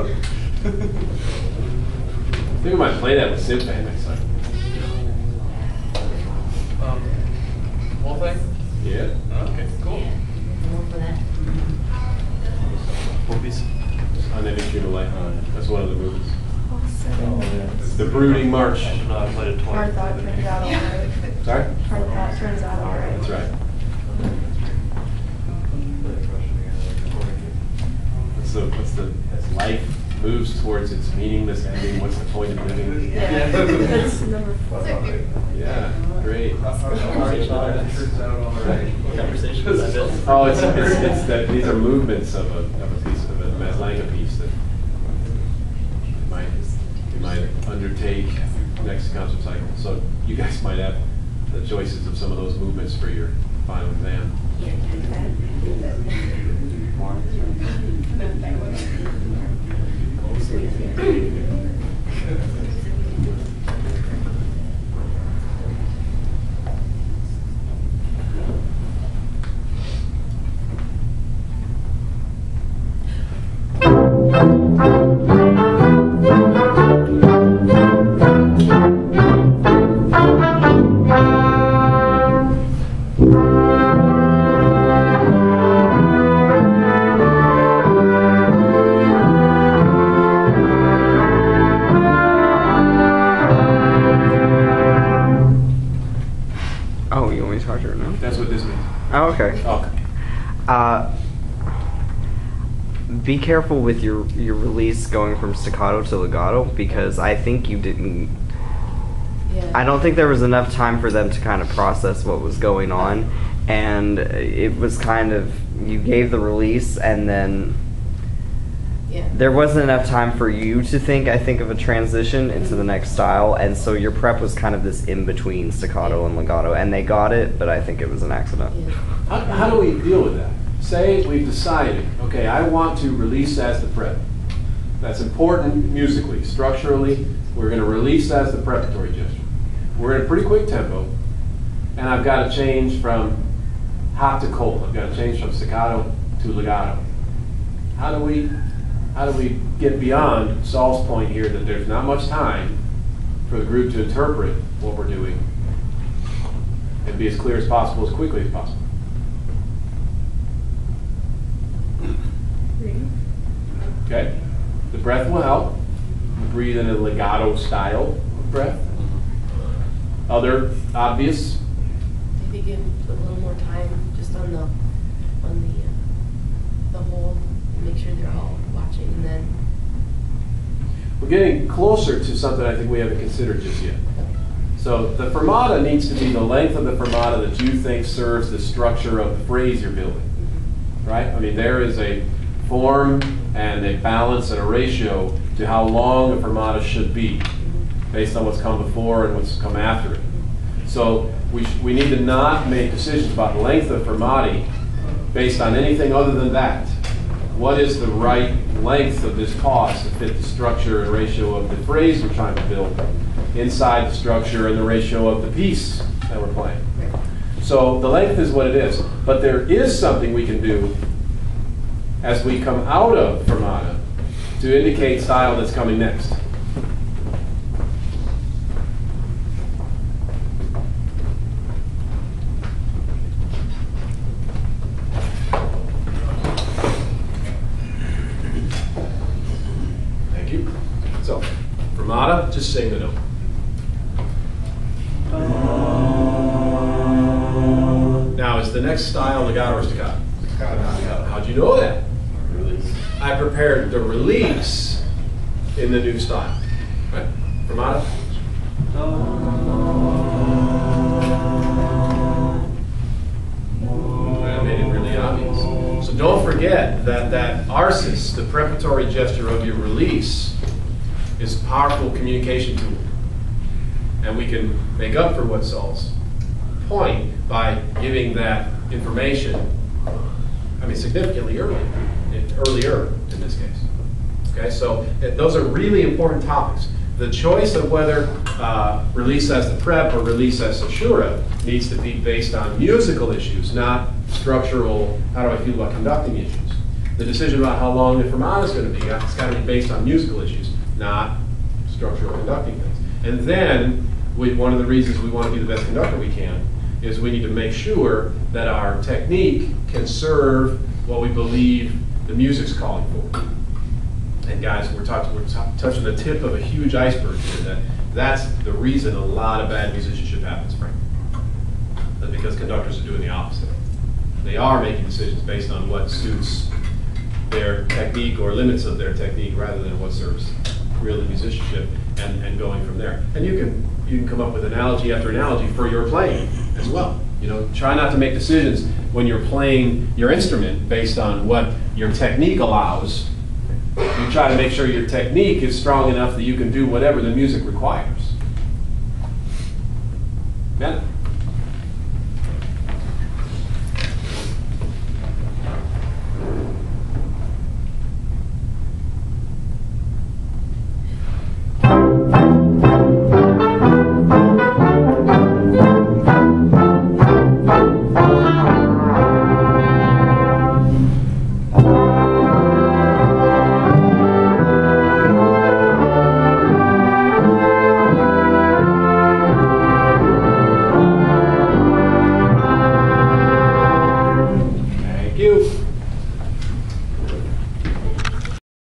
think we might play that with Synth Band next time. Whole thing? Yeah. Okay, cool. One piece. And then it's light. That's one of the movies. Awesome. It's the Brooding March. No, I played it Hard twice. thought turns out all right. Sorry? Hard thought turns out all right. That's right. What's the as life moves towards its meaningless ending, what's the point of living? Yeah. That's number 4. Yeah, great. Conversation. Oh, it's that these are movements of a piece of a Maslanka piece that you might undertake next concert cycle. So you guys might have the choices of some of those movements for your final exam. Oh, you want me to talk to her now? That's what this means. Oh, okay. Okay. Be careful with your release going from staccato to legato, because I think you didn't. Yeah. I don't think there was enough time for them to kind of process what was going on, and it was kind of, you gave the release and then Yeah. there wasn't enough time for you to think, I think, of a transition into the next style, and so your prep was kind of this in-between staccato and legato, and they got it, but I think it was an accident. Yeah. How do we deal with that? Say we've decided, okay, I want to release as the prep. That's important musically. Structurally, we're going to release as the preparatory gesture. We're in a pretty quick tempo, and I've got to change from hot to cold. I've got to change from staccato to legato. How do we get beyond Saul's point here that there's not much time for the group to interpret what we're doing and be as clear as possible, as quickly as possible? Okay, the breath will help. Breathe in a legato style of breath. Other obvious. Maybe give a little more time just on the whole, and make sure they're all watching, and then. We're getting closer to something I think we haven't considered just yet. So the fermata needs to be the length of the fermata that you think serves the structure of the phrase you're building, right? I mean, there is a form and a balance and a ratio to how long a fermata should be based on what's come before and what's come after it. So we need to not make decisions about the length of fermati based on anything other than that. What is the right length of this pause to fit the structure and ratio of the phrase we're trying to build inside the structure and the ratio of the piece that we're playing? So the length is what it is. But there is something we can do as we come out of fermata to indicate style that's coming next. Thank you. So, fermata, just sing the note. Now, is the next style legato or staccato? How'd you know that? I prepared the release in the new style. Right? Fermata? I made it really obvious. So don't forget that arsis, the preparatory gesture of your release, is a powerful communication tool. And we can make up for what Saul's point by giving that information, I mean, significantly earlier in this case. Okay, so those are really important topics. The choice of whether release as the prep or release as Ashura needs to be based on musical issues, not structural, how do I feel about conducting issues. the decision about how long the fermata is going to be, it's got to be based on musical issues, not structural conducting things. And then, one of the reasons we want to be the best conductor we can is we need to make sure that our technique can serve what we believe the music's calling for. And guys, we're touching the tip of a huge iceberg here. That's the reason a lot of bad musicianship happens, frankly. That's because conductors are doing the opposite. They are making decisions based on what suits their technique or limits of their technique rather than what serves really musicianship, and going from there. And you can come up with analogy after analogy for your playing as well. Try not to make decisions when you're playing your instrument based on what your technique allows. You try to make sure your technique is strong enough that you can do whatever the music requires.